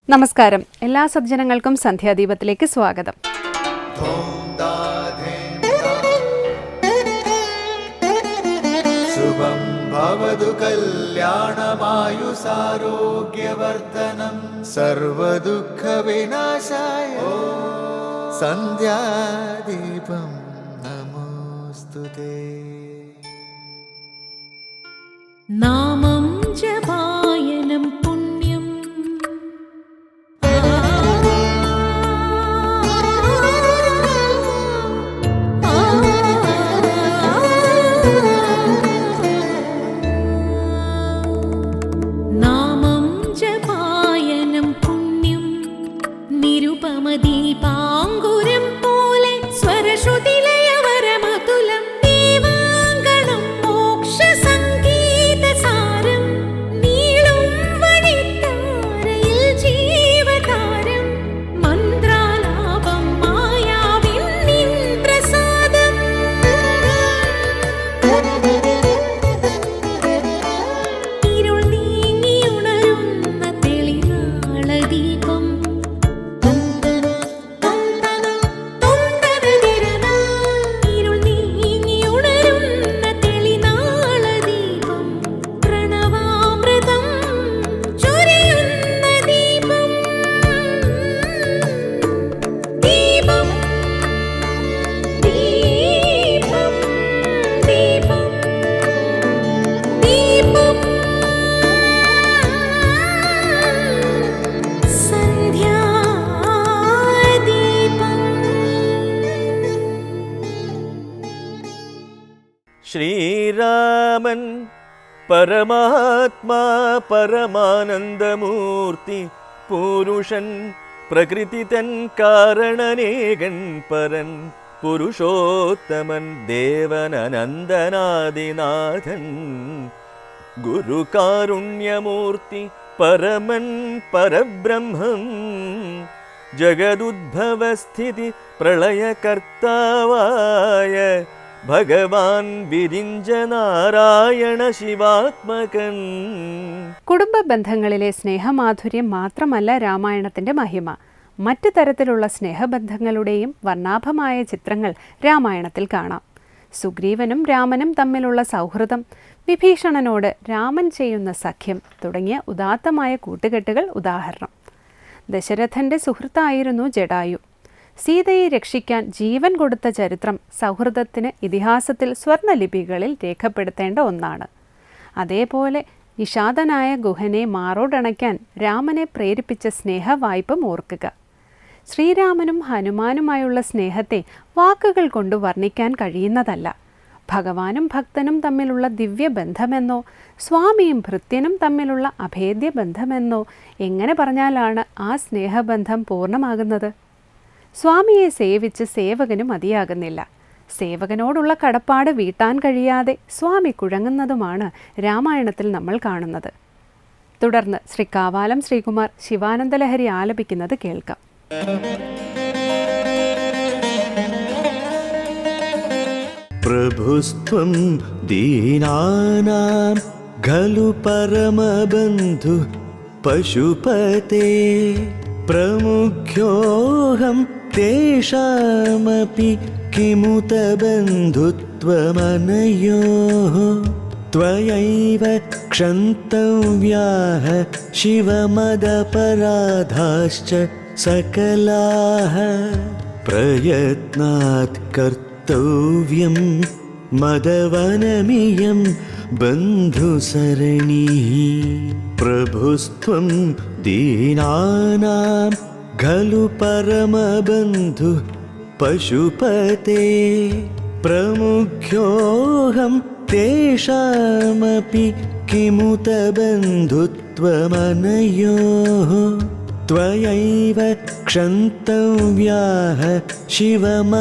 നമസ്കാരം. എല്ലാ സജ്ജനങ്ങൾക്കും സന്ധ്യാദീപത്തിലേക്ക് സ്വാഗതം. ശുഭം ഭവതു കല്യാണമായുസാരോഗ്യവർദ്ധനം സർവദുഃഖ വിനാശായ സന്ധ്യാദീപം നമോസ്തുതേ. നാമം ജപായനം പുണ്യം നാമം ജപായനം പുണ്യം നിരുപമദീപാങ്കുരം പോലെ സ്വരശ്രുതിലയവരമതുലം ദീവാങ്കണം മോക്ഷസംഗീതസാരം നീളും വഴിത്താരയിൽ ജീവതാരം മന്ത്രാലാപം മായാവിൻ നിൻ പ്രസാദം ഇരുൾ നീങ്ങിയുണരുന്ന തെളിനാളദീപം ഇരുൾ നീങ്ങിയുണരുന്ന തെളിനാളദീപം പ്രണവാമൃതം ചൊരിയുന്ന ദീപം ദീപം ദീപം ദീപം ദീപം ശ്രീരാമൻ പരമാത്മാ പരമാനന്ദമൂർത്തി പുരുഷൻ പ്രകൃതി തൻ കാരണനേകൻ പരൻ പുരുഷോത്തമൻ ദേവൻ അനന്തനാദിനാഥൻ ഗുരുകാരുണ്യമൂർത്തി പരമൻ പരബ്രഹ്മം ജഗദുദ്ഭവസ്ഥിതി പ്രളയകർത്താവായ ഭഗവാൻ വിരിഞ്ച നാരായണ ശിവാത്മകൻ. കുടുംബ ബന്ധങ്ങളിലെ സ്നേഹമാധുര്യം മാത്രമല്ല രാമായണത്തിന്റെ മഹിമ. മറ്റു തരത്തിലുള്ള സ്നേഹബന്ധങ്ങളുടെയും വർണ്ണാഭമായ ചിത്രങ്ങൾ രാമായണത്തിൽ കാണാം. സുഗ്രീവനും രാമനും തമ്മിലുള്ള സൗഹൃദം, വിഭീഷണനോട് രാമൻ ചെയ്യുന്ന സഖ്യം തുടങ്ങിയ ഉദാത്തമായ കൂട്ടുകെട്ടുകൾ ഉദാഹരണം. ദശരഥന്റെ സുഹൃത്തായിരുന്നു ജടായു. സീതയെ രക്ഷിക്കാൻ ജീവൻ കൊടുത്ത ചരിത്രം സൗഹൃദത്തിന് ഇതിഹാസത്തിൽ സ്വർണ്ണലിപികളിൽ രേഖപ്പെടുത്തേണ്ട ഒന്നാണ്. അതേപോലെ നിഷാദനായ ഗുഹനെ മാറോടണയ്ക്കാൻ രാമനെ പ്രേരിപ്പിച്ച സ്നേഹവായ്പം ഓർക്കുക. ശ്രീരാമനും ഹനുമാനുമായുള്ള സ്നേഹത്തെ വാക്കുകൾ കൊണ്ട് വർണ്ണിക്കാൻ കഴിയുന്നതല്ല. ഭഗവാനും ഭക്തനും തമ്മിലുള്ള ദിവ്യബന്ധമെന്നോ സ്വാമിയും ഭൃത്യനും തമ്മിലുള്ള അഭേദ്യ ബന്ധമെന്നോ എങ്ങനെ പറഞ്ഞാലാണ് ആ സ്നേഹബന്ധം പൂർണ്ണമാകുന്നത്? സ്വാമിയെ സേവിച്ച് സേവകന് മതിയാകുന്നില്ല. സേവകനോടുള്ള കടപ്പാട് വീട്ടാൻ കഴിയാതെ സ്വാമി കുഴങ്ങുന്നതുമാണ് രാമായണത്തിൽ നമ്മൾ കാണുന്നത്. തുടർന്ന് ശ്രീ കാവാലം ശ്രീകുമാർ ശിവാനന്ദലഹരി ആലപിക്കുന്നത് കേൾക്കാം. പ്രഭുസ്ത്വം ദീനാനാം ഖലു പരമബന്ധു പശുപതേ പ്രമുഖ്യോഹം തേഷാമപി കിമുത ബന്ധുത്വമനയോഃ ത്വയൈവ ക്ഷന്തവ്യാഃ ശിവമദപരാധാശ്ച സകലാഃ പ്രയത്നാത് കർത്തവ്യം മദവനമിയം ബന്ധുസരണീഃ പ്രഭുസ്ത്വം ദീനാനാം ഖലു പരമബന്ധു പശുപതേ പ്രമുഖ്യോഹം തേഷാമപി കിമുത ബന്ധുത്വമനയോഃ ത്വയൈവ ക്ഷന്തവ്യാഃ ശിവമദപരാധാശ്ച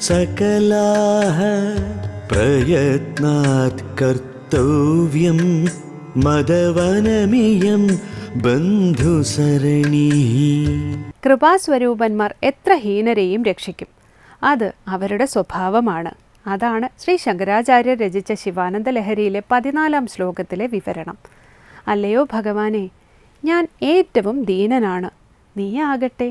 സകലാഃ പ്രയത്നാത് കർത്തവ്യം മദവനമിയം ബന്ധുസരണീഃ. കൃപാസ്വരൂപന്മാർ എത്ര ഹീനരെയും രക്ഷിക്കും. അത് അവരുടെ സ്വഭാവമാണ്. അതാണ് ശ്രീ ശങ്കരാചാര്യർ രചിച്ച ശിവാനന്ദ ലഹരിയിലെ 14-ാം ശ്ലോകത്തിലെ വിവരണം. അല്ലയോ ഭഗവാനെ, ഞാൻ ഏറ്റവും ദീനനാണ്, നീയാകട്ടെ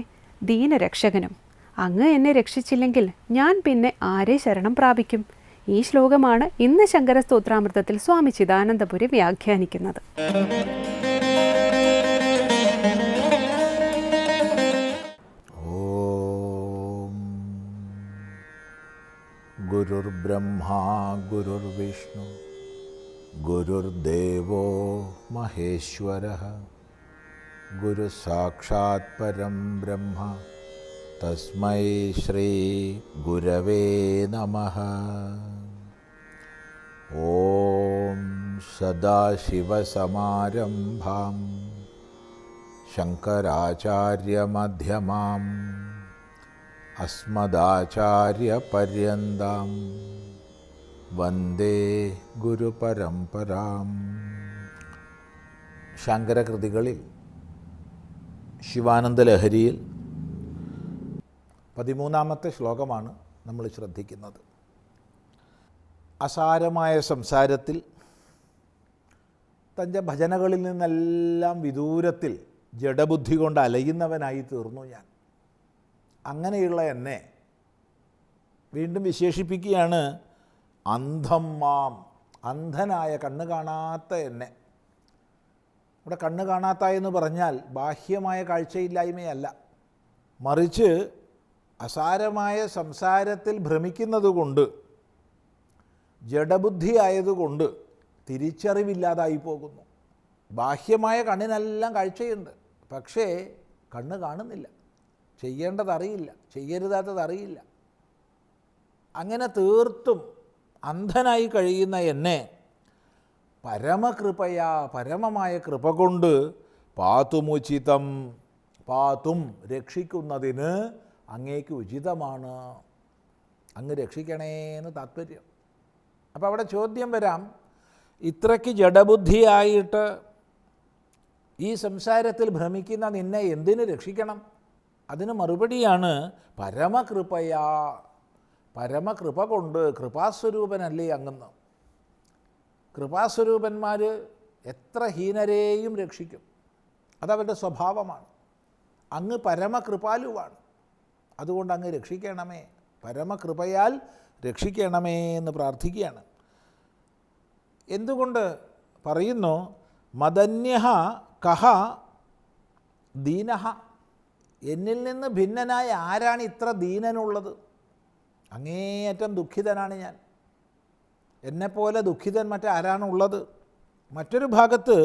ദീനരക്ഷകനും. അങ്ങ് എന്നെ രക്ഷിച്ചില്ലെങ്കിൽ ഞാൻ പിന്നെ ആരെ ശരണം പ്രാപിക്കും? ഈ ശ്ലോകമാണ് ഇന്ന് ശങ്കരസ്തോത്രാമൃതത്തിൽ സ്വാമി ചിദാനന്ദപുരി വ്യാഖ്യാനിക്കുന്നത്. ഓം ഗുരുർബ്രഹ്മാ ഗുരുർവിഷ്ണു ഗുരുർദേവോ മഹേശ്വരഃ ഗുരുസാക്ഷാത് പരം ബ്രഹ്മ തസ്മൈ ശ്രീ ഗുരവേ നമഃ. ഓം സദാശിവസമാരംഭാം ശങ്കരാചാര്യമധ്യമാം അസ്മദാചാര്യപര്യന്താം വന്ദേ ഗുരുപരമ്പരാം. ശങ്കരകൃതികളിൽ ശിവാനന്ദലഹരിയിൽ 13ാമത്തെ ശ്ലോകമാണ് നമ്മൾ ശ്രദ്ധിക്കുന്നത്. അസാരമായ സംസാരത്തിൽ തൻ്റെ ഭജനകളിൽ നിന്നെല്ലാം വിദൂരത്തിൽ ജഡബുദ്ധി കൊണ്ട് അലയുന്നവനായി തീർന്നു ഞാൻ. അങ്ങനെയുള്ള എന്നെ വീണ്ടും വിശേഷിപ്പിക്കുകയാണ് അന്ധം മാം, അന്ധനായ കണ്ണ് കാണാത്ത എന്നെ. ഇവിടെ കണ്ണ് കാണാത്ത എന്ന് പറഞ്ഞാൽ ബാഹ്യമായ കാഴ്ചയില്ലായ്മയല്ല, മറിച്ച് അസാരമായ സംസാരത്തിൽ ഭ്രമിക്കുന്നത് കൊണ്ട്, ജഡബുദ്ധി ആയതുകൊണ്ട് തിരിച്ചറിവില്ലാതായി പോകുന്നു. ബാഹ്യമായ കണ്ണിനെല്ലാം കാഴ്ചയുണ്ട്, പക്ഷേ കണ്ണ് കാണുന്നില്ല, ചെയ്യേണ്ടതറിയില്ല, ചെയ്യരുതാത്തതറിയില്ല. അങ്ങനെ തീർത്തും അന്ധനായി കഴിയുന്ന എന്നെ പരമകൃപയാ, പരമമായ കൃപ കൊണ്ട് പാതുമുചിതം, പാതും രക്ഷിക്കുന്നതിന് അങ്ങേക്ക് ഉചിതമാണ്, അങ്ങ് രക്ഷിക്കണേന്ന് താത്പര്യം. അപ്പോൾ അവിടെ ചോദ്യം വരാം, ഇത്രയ്ക്ക് ജഡബുദ്ധിയായിട്ട് ഈ സംസാരത്തിൽ ഭ്രമിക്കുന്ന നിന്നെ എന്തിനു രക്ഷിക്കണം? അതിന് മറുപടിയാണ് പരമകൃപയാ, പരമകൃപ കൊണ്ട്. കൃപാസ്വരൂപനല്ലേ അങ്ങെന്ന്. കൃപാസ്വരൂപന്മാർ എത്ര ഹീനരെയും രക്ഷിക്കും, അതവരുടെ സ്വഭാവമാണ്. അങ്ങ് പരമകൃപാലുവാണ്, അതുകൊണ്ട് അങ്ങ് രക്ഷിക്കണമേ, പരമകൃപയാൽ രക്ഷിക്കണമേ എന്ന് പ്രാർത്ഥിക്കുകയാണ്. എന്തുകൊണ്ട് പറയുന്നു? മദന്യഃ കഹ ദീനഃ, എന്നിൽ നിന്ന് ഭിന്നനായ ആരാണ് ഇത്ര ദീനനുള്ളത്? അങ്ങേയറ്റം ദുഃഖിതനാണ് ഞാൻ, എന്നെപ്പോലെ ദുഃഖിതൻ മറ്റാരാണുള്ളത്? മറ്റൊരു ഭാഗത്ത്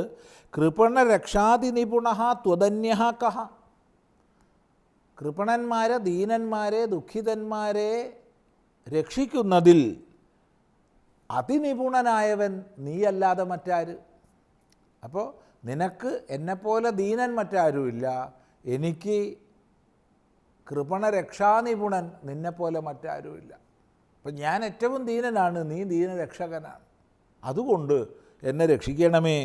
കൃപണരക്ഷാതി നിപുണഃ ത്വദന്യഃ കഹ, കൃപണന്മാരെ, ദീനന്മാരെ, ദുഃഖിതന്മാരെ രക്ഷിക്കുന്നതിൽ അതിനിപുണനായവൻ നീയല്ലാതെ മറ്റാര്? അപ്പോൾ നിനക്ക് എന്നെപ്പോലെ ദീനൻ മറ്റാരുമില്ല, എനിക്ക് കൃപണരക്ഷാനിപുണൻ നിന്നെപ്പോലെ മറ്റാരുമില്ല. അപ്പം ഞാൻ ഏറ്റവും ദീനനാണ്, നീ ദീനരക്ഷകനാണ്, അതുകൊണ്ട് എന്നെ രക്ഷിക്കണമേ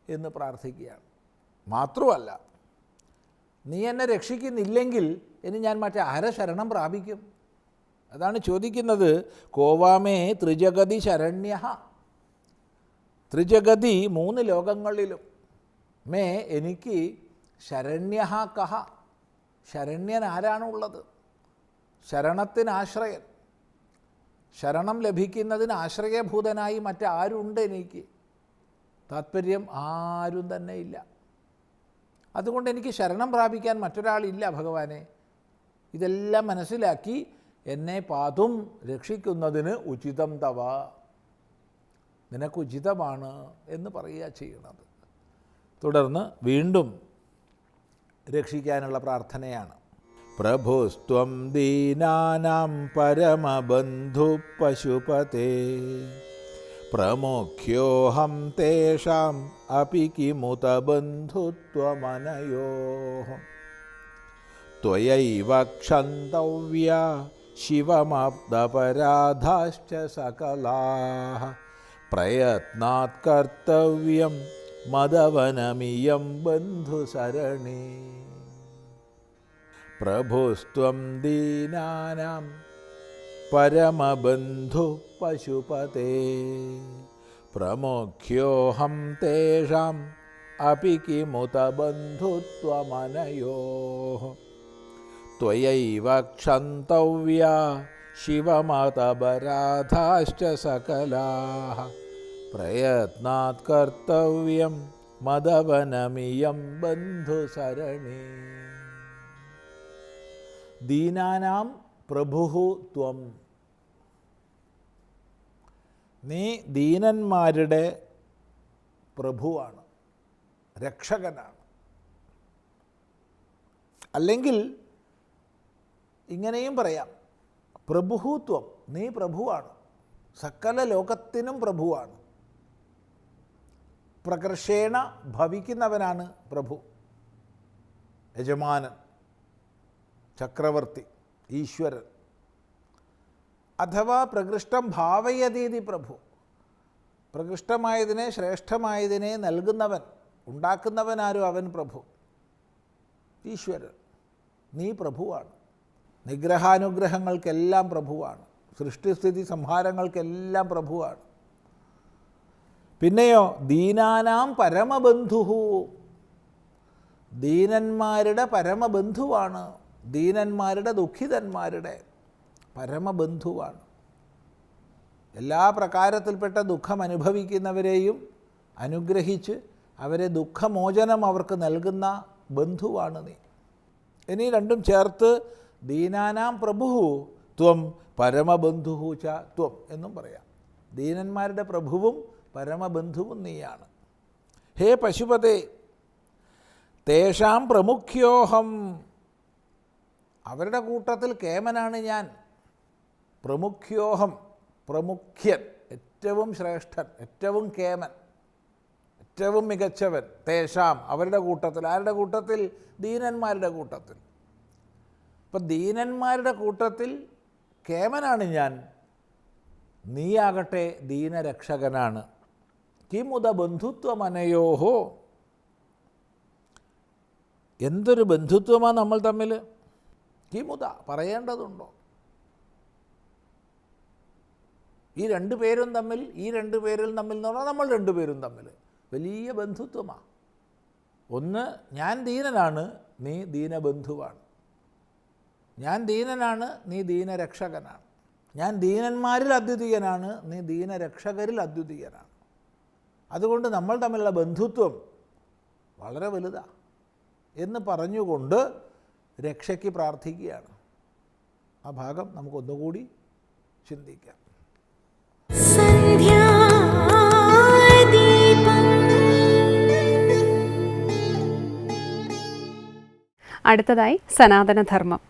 എന്ന് പ്രാർത്ഥിക്കുകയാണ്. മാത്രമല്ല, നീ എന്നെ രക്ഷിക്കുന്നില്ലെങ്കിൽ ഇനി ഞാൻ മറ്റാരെ ശരണം പ്രാപിക്കും? അതാണ് ചോദിക്കുന്നത്. കോവാമേ ത്രിജഗതി ശരണ്യഃ, ത്രിജഗതി 3 ലോകങ്ങളിലും, മേ എനിക്ക് ശരണ്യഃ കഹ, ശരണ്യൻ ആരാണുള്ളത്? ശരണത്തിനാശ്രയൻ, ശരണം ലഭിക്കുന്നതിന് ആശ്രയഭൂതനായി മറ്റാരുണ്ട് എനിക്ക്? താത്പര്യം ആരും തന്നെ ഇല്ല. അതുകൊണ്ട് എനിക്ക് ശരണം പ്രാപിക്കാൻ മറ്റൊരാളില്ല ഭഗവാനെ. ഇതെല്ലാം മനസ്സിലാക്കി എന്നെ പാതും രക്ഷിക്കുന്നതിന് ഉചിതം തവ, നിനക്ക് ഉചിതമാണ് എന്ന് പറയുക ചെയ്യുന്നത്. തുടർന്ന് വീണ്ടും രക്ഷിക്കാനുള്ള പ്രാർത്ഥനയാണ്. പ്രഭുസ്ത്വം ദീനാനാം പരമബന്ധു പശുപതേ, പ്രമുഖ്യോഹം തേഷാം അപി കിമുത ബന്ധുത്വമനയോഃ, ത്വയൈവ ക്ഷന്തവ്യാ ശിവമബ്ദപരാധാശ്ച സകലാഃ, പ്രയത്നാത് കർത്തവ്യം മദവനമിയം ബന്ധുസരണി. പ്രഭുസ്ത്വം ദീനാനാം പരമബന്ധു പശുപതേ, പ്രമുഖ്യോഹം തേഷാം अपि किमुत बन्धुत्वमनयोः त्वयैव क्षन्तव्या शिवमतपराधाश्च सकलाः प्रयत्नात् कर्तव्यं मदवनमियं बन्धुसरणि दीनानां प्रभुः त्वं നീ ദീനന്മാരുടെ പ്രഭുവാണ്, രക്ഷകനാണ്. അല്ലെങ്കിൽ ഇങ്ങനെയും പറയാം, പ്രഭുത്വം, നീ പ്രഭുവാണ്, സകല ലോകത്തിനും പ്രഭുവാണ്. പ്രകർഷേണ ഭവിക്കുന്നവനാണ് പ്രഭു, യജമാനൻ, ചക്രവർത്തി, ഈശ്വരൻ. അഥവാ പ്രകൃഷ്ടം ഭാവയതീതി പ്രഭു, പ്രകൃഷ്ടമായതിനെ ശ്രേഷ്ഠമായതിനെ നൽകുന്നവൻ, ഉണ്ടാക്കുന്നവനാരും അവൻ പ്രഭു, ഈശ്വരൻ. നീ പ്രഭുവാണ്, നിഗ്രഹാനുഗ്രഹങ്ങൾക്കെല്ലാം പ്രഭുവാണ്, സൃഷ്ടിസ്ഥിതി സംഹാരങ്ങൾക്കെല്ലാം പ്രഭുവാണ്. പിന്നെയോ ദീനാനാം പരമബന്ധുഹു, ദീനന്മാരുടെ പരമബന്ധുവാണ്, ദീനന്മാരുടെ ദുഃഖിതന്മാരുടെ പരമബന്ധുവാണ്. എല്ലാ പ്രകാരത്തിൽപ്പെട്ട ദുഃഖം അനുഭവിക്കുന്നവരെയും അനുഗ്രഹിച്ച് അവരെ ദുഃഖമോചനം അവർക്ക് നൽകുന്ന ബന്ധുവാണ് നീ. ഇനി രണ്ടും ചേർത്ത് ദീനാനാം പ്രഭുഹു ത്വം പരമബന്ധുഹു ച ത്വം എന്നും പറയാം. ദീനന്മാരുടെ പ്രഭുവും പരമബന്ധുവും നീയാണ്. ഹേ പശുപതേ, തേഷാം പ്രമുഖ്യോഹം, അവരുടെ കൂട്ടത്തിൽ കേമനാണ് ഞാൻ. പ്രമുഖ്യോഹം, പ്രമുഖ്യൻ, ഏറ്റവും ശ്രേഷ്ഠൻ, ഏറ്റവും കേമൻ, ഏറ്റവും മികച്ചവൻ. തേഷാം, അവരുടെ കൂട്ടത്തിൽ. ആരുടെ കൂട്ടത്തിൽ? ദീനന്മാരുടെ കൂട്ടത്തിൽ. അപ്പം ദീനന്മാരുടെ കൂട്ടത്തിൽ കേമനാണ് ഞാൻ, നീയാകട്ടെ ദീനരക്ഷകനാണ്. കിമുദ ബന്ധുത്വമനയോഹോ, എന്തൊരു ബന്ധുത്വമാണ് നമ്മൾ തമ്മിൽ. കിമുദ, പറയേണ്ടതുണ്ടോ? ഈ രണ്ടു പേരും തമ്മിൽ, ഈ രണ്ടു പേരിൽ തമ്മിൽ എന്ന് പറഞ്ഞാൽ നമ്മൾ രണ്ടുപേരും തമ്മിൽ വലിയ ബന്ധുത്വമാണ്. ഒന്ന്, ഞാൻ ദീനനാണ്, നീ ദീനബന്ധുവാണ്. ഞാൻ ദീനനാണ്, നീ ദീനരക്ഷകനാണ്. ഞാൻ ദീനന്മാരിൽ അദ്വിതീയനാണ്, നീ ദീനരക്ഷകരിൽ അദ്വിതീയനാണ്. അതുകൊണ്ട് നമ്മൾ തമ്മിലുള്ള ബന്ധുത്വം വളരെ വലുതാണ് എന്ന് പറഞ്ഞുകൊണ്ട് രക്ഷയ്ക്ക് പ്രാർത്ഥിക്കുകയാണ്. ആ ഭാഗം നമുക്കൊന്നുകൂടി ചിന്തിക്കാം. അടുത്തതായി സനാതനധർമ്മം.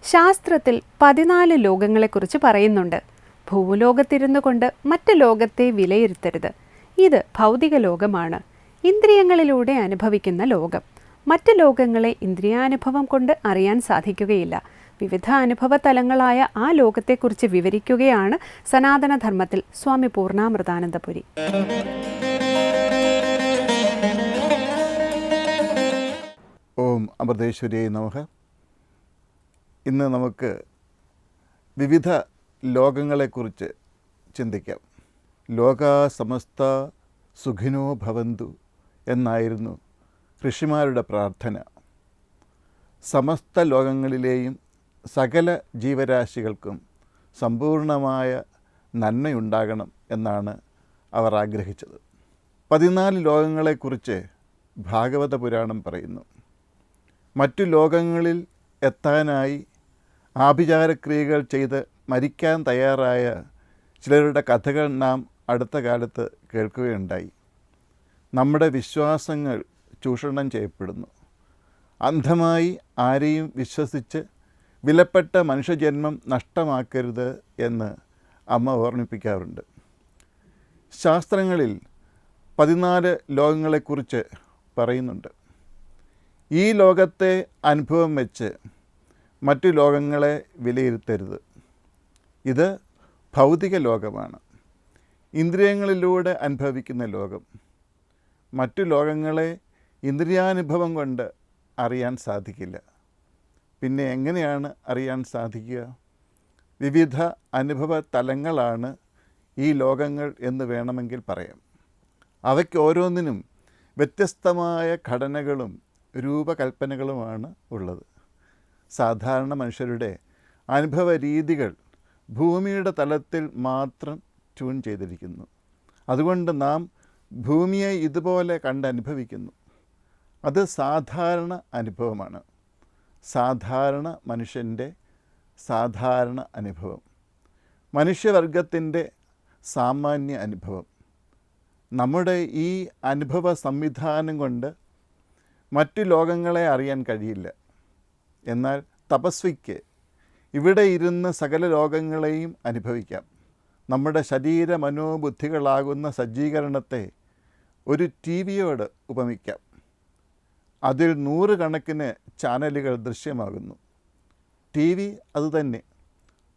ശാസ്ത്രത്തിൽ 14 ലോകങ്ങളെക്കുറിച്ച് പറയുന്നുണ്ട്. ഭൂലോകത്തിരുന്നു കൊണ്ട് മറ്റ് ലോകത്തെ വിലയിരുത്തരുത്. ഇത് ഭൗതിക ലോകമാണ്, ഇന്ദ്രിയങ്ങളിലൂടെ അനുഭവിക്കുന്ന ലോകം. മറ്റ് ലോകങ്ങളെ ഇന്ദ്രിയാനുഭവം കൊണ്ട് അറിയാൻ സാധിക്കുകയില്ല. വിവിധ അനുഭവ തലങ്ങളായ ആ ലോകത്തെക്കുറിച്ച് വിവരിക്കുകയാണ് സനാതനധർമ്മത്തിൽ സ്വാമി പൂർണ്ണാമൃതാനന്ദപുരി. ഓം അമൃതേശ്വരിയെ നമഃ. ഇന്ന് നമുക്ക് വിവിധ ലോകങ്ങളെക്കുറിച്ച് ചിന്തിക്കാം. ലോകാ സമസ്ത സുഖിനോ ഭവന്തു എന്നായിരുന്നു ഋഷിമാരുടെ പ്രാർത്ഥന. സമസ്ത ലോകങ്ങളിലെയും സകല ജീവരാശികൾക്കും സമ്പൂർണമായ നന്മയുണ്ടാകണം എന്നാണ് അവർ ആഗ്രഹിച്ചത്. 14 ലോകങ്ങളെക്കുറിച്ച് ഭാഗവത പുരാണം പറയുന്നു. മറ്റു ലോകങ്ങളിൽ എത്താനായി ആഭിചാരക്രിയകൾ ചെയ്ത് മരിക്കാൻ തയ്യാറായ ചിലരുടെ കഥകൾ നാം അടുത്ത കാലത്ത് കേൾക്കുകയുണ്ടായി. നമ്മുടെ വിശ്വാസങ്ങൾ ചൂഷണം ചെയ്യപ്പെടുന്നു. അന്ധമായി ആരെയും വിശ്വസിച്ച് വിലപ്പെട്ട മനുഷ്യജന്മം നഷ്ടമാക്കരുത് എന്ന് അമ്മ ഓർമ്മിപ്പിക്കാറുണ്ട്. ശാസ്ത്രങ്ങളിൽ 14 ലോകങ്ങളെക്കുറിച്ച് പറയുന്നുണ്ട്. ഈ ലോകത്തെ അനുഭവം വെച്ച് മറ്റു ലോകങ്ങളെ വിലയിരുത്തരുത്. ഇത് ഭൗതിക ലോകമാണ്, ഇന്ദ്രിയങ്ങളിലൂടെ അനുഭവിക്കുന്ന ലോകം. മറ്റു ലോകങ്ങളെ ഇന്ദ്രിയാനുഭവം കൊണ്ട് അറിയാൻ സാധിക്കില്ല. പിന്നെ എങ്ങനെയാണ് അറിയാൻ സാധിക്കുക? വിവിധ അനുഭവ തലങ്ങളാണ് ഈ ലോകങ്ങൾ എന്ന് വേണമെങ്കിൽ പറയാം. അവയ്ക്ക് ഓരോന്നിനും വ്യത്യസ്തമായ ഘടനകളും രൂപകൽപ്പനകളുമാണ് ഉള്ളത്. സാധാരണ മനുഷ്യരുടെ അനുഭവ രീതികൾ ഭൂമിയുടെ തലത്തിൽ മാത്രം ട്യൂൺ ചെയ്തിരിക്കുന്നു. അതുകൊണ്ട് നാം ഭൂമിയെ ഇതുപോലെ കണ്ടനുഭവിക്കുന്നു. അത് സാധാരണ അനുഭവമാണ്. സാധാരണ മനുഷ്യൻ്റെ സാധാരണ അനുഭവം, മനുഷ്യവർഗത്തിൻ്റെ സാമാന്യ അനുഭവം. നമ്മുടെ ഈ അനുഭവ സംവിധാനം കൊണ്ട് മറ്റു ലോകങ്ങളെ അറിയാൻ കഴിയില്ല. എന്നാൽ തപസ്വിക്ക് ഇവിടെ ഇരുന്ന് സകല ലോകങ്ങളെയും അനുഭവിക്കാം. നമ്മുടെ ശരീര മനോബുദ്ധികളാകുന്ന സജ്ജീകരണത്തെ ഒരു ടി വിയോട് ഉപമിക്കാം. അതിൽ 100 കണക്കിന് ചാനലുകൾ ദൃശ്യമാകുന്നു. ടി വി അതുതന്നെ,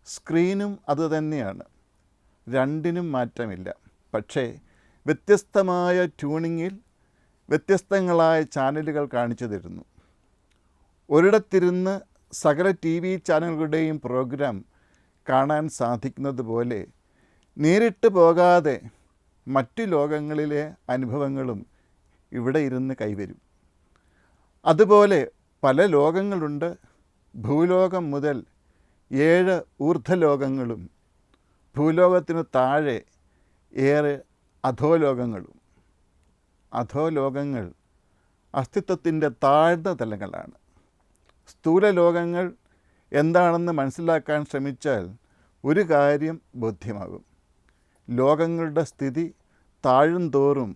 സ്ക്രീനും അതുതന്നെയാണ്. രണ്ടിനും മാറ്റമില്ല. പക്ഷേ വ്യത്യസ്തമായ ട്യൂണിങ്ങിൽ വ്യത്യസ്തങ്ങളായ ചാനലുകൾ കാണിച്ചു തരുന്നു. ഒരിടത്തിരുന്ന് സകല ടി വി ചാനലുകളുടെയും പ്രോഗ്രാം കാണാൻ സാധിക്കുന്നത് പോലെ നേരിട്ട് പോകാതെ മറ്റു ലോകങ്ങളിലെ അനുഭവങ്ങളും ഇവിടെ ഇരുന്ന് കൈവരും. അതുപോലെ പല ലോകങ്ങളുണ്ട്. ഭൂലോകം മുതൽ 7 ഊർധ്വലോകങ്ങളും ഭൂലോകത്തിനു താഴെ ഏറെ അധോലോകങ്ങളും. അധോലോകങ്ങൾ അസ്തിത്വത്തിൻ്റെ താഴ്ന്ന തലങ്ങളാണ്. സ്ഥൂല ലോകങ്ങൾ എന്താണെന്ന് മനസ്സിലാക്കാൻ ശ്രമിച്ചാൽ ഒരു കാര്യം ബോധ്യമാകും. ലോകങ്ങളുടെ സ്ഥിതി താഴും തോറും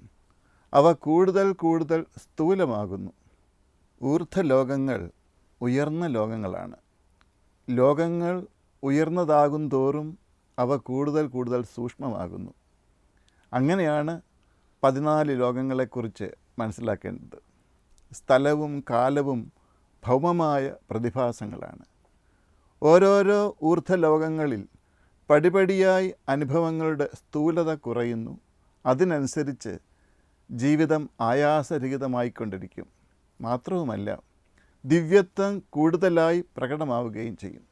അവ കൂടുതൽ കൂടുതൽ സ്ഥൂലമാകുന്നു. ഊർധ്വലോകങ്ങൾ ഉയർന്ന ലോകങ്ങളാണ്. ലോകങ്ങൾ ഉയർന്നതാകും തോറും അവ കൂടുതൽ കൂടുതൽ സൂക്ഷ്മമാകുന്നു. അങ്ങനെയാണ് 14 ലോകങ്ങളെക്കുറിച്ച് മനസ്സിലാക്കേണ്ടത്. സ്ഥലവും കാലവും ഭൗമമായ പ്രതിഭാസങ്ങളാണ്. ഓരോരോ ഊർധ്വലോകങ്ങളിൽ പടിപടിയായി അനുഭവങ്ങളുടെ സ്ഥൂലത കുറയുന്നു. അതിനനുസരിച്ച് ജീവിതം ആയാസരഹിതമായിക്കൊണ്ടിരിക്കും. മാത്രവുമല്ല, ദിവ്യത്വം കൂടുതലായി പ്രകടമാവുകയും ചെയ്യും.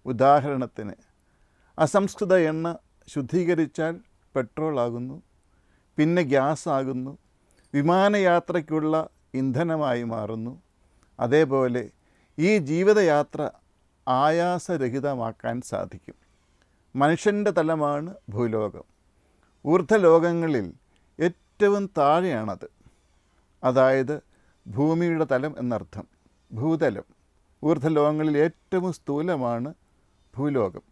ഉദാഹരണത്തിന്, അസംസ്കൃത എണ്ണ ശുദ്ധീകരിച്ചാൽ പെട്രോൾ ആകുന്നു, പിന്നെ ഗ്യാസ് ആകുന്നു, വിമാനയാത്രയ്ക്കുള്ള ഇന്ധനമായി മാറുന്നു. അതേപോലെ ഈ ജീവിതയാത്ര ആയാസരഹിതമാക്കാൻ സാധിക്കും. മനുഷ്യൻ്റെ തലമാണ് ഭൂലോകം. ഊർധ്വലോകങ്ങളിൽ ഏറ്റവും താഴെയാണത്. അതായത് ഭൂമിയുടെ തലം എന്നർത്ഥം, ഭൂതലം. ഊർധ്വലോകങ്ങളിൽ ഏറ്റവും സ്ഥൂലമാണ് ഭൂലോകം.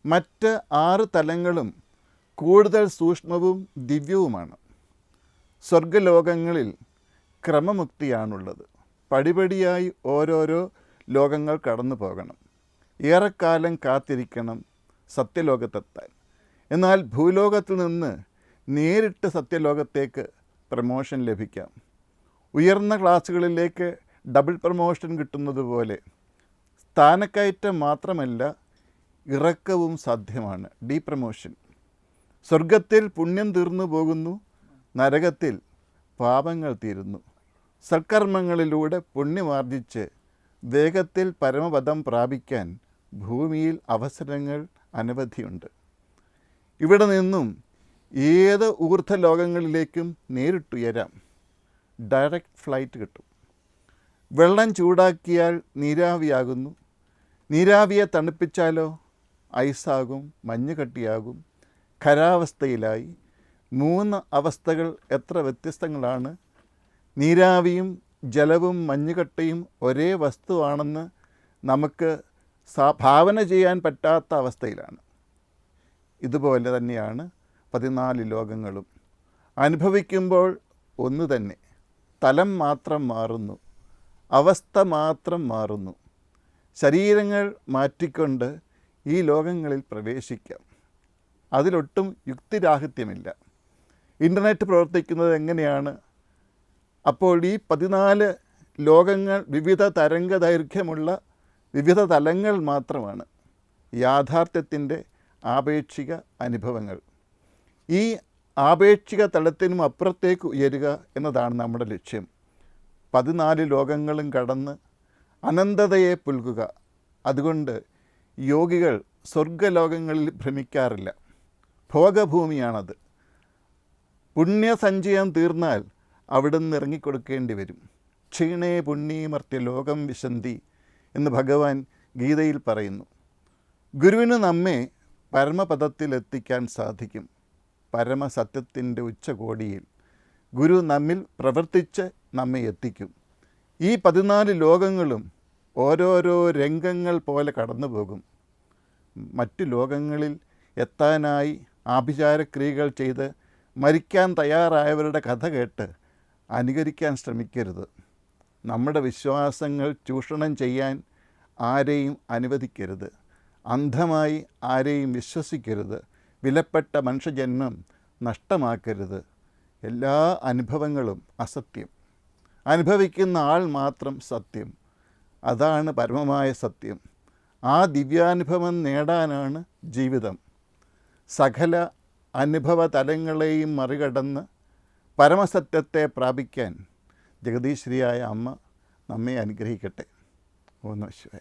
മറ്റ് 6 തലങ്ങളും കൂടുതൽ സൂക്ഷ്മവും ദിവ്യവുമാണ്. സ്വർഗലോകങ്ങളിൽ ക്രമമുക്തിയാണുള്ളത്. പടിപടിയായി ഓരോരോ ലോകങ്ങൾ കടന്നു പോകണം. ഏറെക്കാലം കാത്തിരിക്കണം സത്യലോകത്തെത്താൻ. എന്നാൽ ഭൂലോകത്തിൽ നിന്ന് നേരിട്ട് സത്യലോകത്തേക്ക് പ്രമോഷൻ ലഭിക്കാം. ഉയർന്ന ക്ലാസ്സുകളിലേക്ക് ഡബിൾ പ്രമോഷൻ കിട്ടുന്നത് പോലെ സ്ഥാനക്കയറ്റം മാത്രമല്ല, ഇറക്കവും സാധ്യമാണ്, ഡീപ്രമോഷൻ. സ്വർഗത്തിൽ പുണ്യം തീർന്നു പോകുന്നു, നരകത്തിൽ പാപങ്ങൾ തീരുന്നു. സൽക്കർമ്മങ്ങളിലൂടെ പുണ്യമാർജിച്ച് വേഗത്തിൽ പരമപദം പ്രാപിക്കാൻ ഭൂമിയിൽ അവസരങ്ങൾ അനവധിയുണ്ട്. ഇവിടെ നിന്നും ഏത് ഊർധ്വലോകങ്ങളിലേക്കും നേരിട്ടുയരാം. ഡയറക്റ്റ് ഫ്ലൈറ്റ് കിട്ടും. വെള്ളം ചൂടാക്കിയാൽ നീരാവിയാകുന്നു. നീരാവിയെ തണുപ്പിച്ചാലോ ഐസാകും, മഞ്ഞുകട്ടിയാകും, ഖരാവസ്ഥയിലായി. 3 അവസ്ഥകൾ എത്ര വ്യത്യസ്തങ്ങളാണ്. നീരാവിയും ജലവും മഞ്ഞുകട്ടയും ഒരേ വസ്തുവാണെന്ന് നമുക്ക് ഭാവന ചെയ്യാൻ പറ്റാത്ത അവസ്ഥയിലാണ്. ഇതുപോലെ തന്നെയാണ് 14 ലോകങ്ങളും. അനുഭവിക്കുമ്പോൾ ഒന്ന് തന്നെ, തലം മാത്രം മാറുന്നു, അവസ്ഥ മാത്രം മാറുന്നു. ശരീരങ്ങൾ മാറ്റിക്കൊണ്ട് ഈ ലോകങ്ങളിൽ പ്രവേശിക്കാം. അതിലൊട്ടും യുക്തിരാഹിത്യമില്ല. ഇൻ്റർനെറ്റ് പ്രവർത്തിക്കുന്നത് എങ്ങനെയാണ്? അപ്പോൾ ഈ 14 ലോകങ്ങൾ വിവിധ തരംഗദൈർഘ്യമുള്ള വിവിധ തലങ്ങൾ മാത്രമാണ്. യാഥാർത്ഥ്യത്തിൻ്റെ ആപേക്ഷിക അനുഭവങ്ങൾ. ഈ ആപേക്ഷിക തലത്തിനും അപ്പുറത്തേക്ക് ഉയരുക എന്നതാണ് നമ്മുടെ ലക്ഷ്യം. 14 ലോകങ്ങളും കടന്ന് അനന്തതയെ പുൽകുക. അതുകൊണ്ട് യോഗികൾ സ്വർഗലോകങ്ങളിൽ ഭ്രമിക്കാറില്ല. ഭോഗഭൂമിയാണത്. പുണ്യസഞ്ചയം തീർന്നാൽ അവിടുന്ന് ഇറങ്ങിക്കൊടുക്കേണ്ടി വരും. ക്ഷീണേ പുണ്യമർത്യ ലോകം വിശന്തി എന്ന് ഭഗവാൻ ഗീതയിൽ പറയുന്നു. ഗുരുവിന് നമ്മെ പരമപദത്തിലെത്തിക്കാൻ സാധിക്കും. പരമസത്യത്തിൻ്റെ ഉച്ചകോടിയിൽ ഗുരു നമ്മിൽ പ്രവർത്തിച്ച് നമ്മെ എത്തിക്കും. ഈ 14 ലോകങ്ങളും ഓരോരോ രംഗങ്ങൾ പോലെ കടന്നു പോകും. മറ്റു ലോകങ്ങളിൽ എത്താനായി ആഭിചാരക്രിയകൾ ചെയ്ത് മരിക്കാൻ തയ്യാറായവരുടെ കഥ കേട്ട് അനുകരിക്കാൻ ശ്രമിക്കരുത്. നമ്മുടെ വിശ്വാസങ്ങൾ ചൂഷണം ചെയ്യാൻ ആരെയും അനുവദിക്കരുത്. അന്ധമായി ആരെയും വിശ്വസിക്കരുത്. വിലപ്പെട്ട മനുഷ്യജന്മം നഷ്ടമാക്കരുത്. എല്ലാ അനുഭവങ്ങളും അസത്യം. അനുഭവിക്കുന്ന ആൾ മാത്രം സത്യം. അതാണ് പരമമായ സത്യം. ആ ദിവ്യാനുഭവം നേടാനാണ് ജീവിതം. സകല അനുഭവ തലങ്ങളെയും മറികടന്ന് പരമസത്യത്തെ പ്രാപിക്കാൻ ജഗദീശ്വരിയായ അമ്മ നമ്മെ അനുഗ്രഹിക്കട്ടെ. ഓം നമഃ ശിവായ.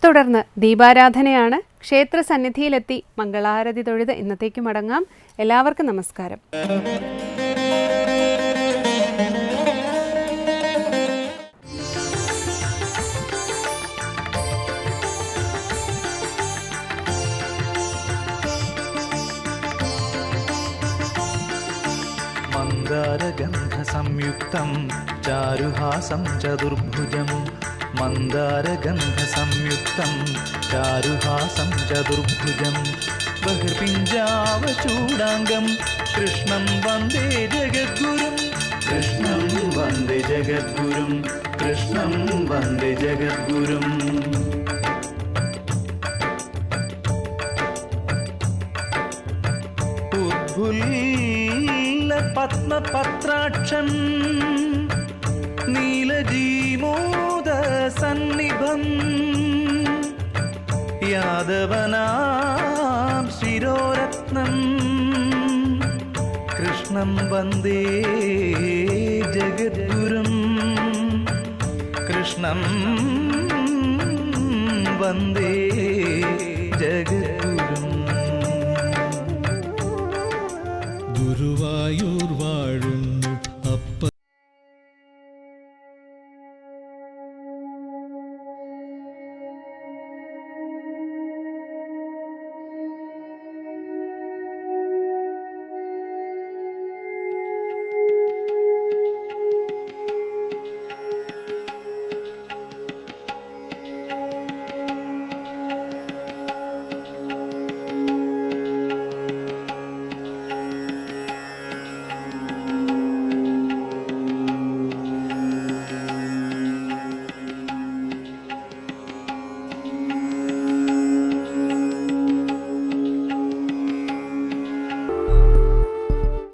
തുടർന്ന് ദീപാരാധനയാണ്. ക്ഷേത്ര സന്നിധിയിലെത്തി മംഗളാരതി തൊഴുത് ഇന്നത്തേക്ക് മടങ്ങാം. എല്ലാവർക്കും നമസ്കാരം. मन्दारगन्धसंयुक्तं चारुहासं चतुर्भुजं मन्दारगन्धसंयुक्तं चारुहासं चतुर्भुजं बहिर्पिञ्जावचूडाङ्गं कृष्णं वन्दे जगद्गुरुं कृष्णं वन्दे जगद्गुरुं कृष्णं वन्दे जगद्गुरुम् पद्मपत्राक्षं नीलजीमोदसन्निभं यादवनां शिरोरत्नं कृष्णं वन्दे जगद्गुरुं कृष्णं वन्दे जगद्गुरुम्. ഗുരുവായൂർ വാഴും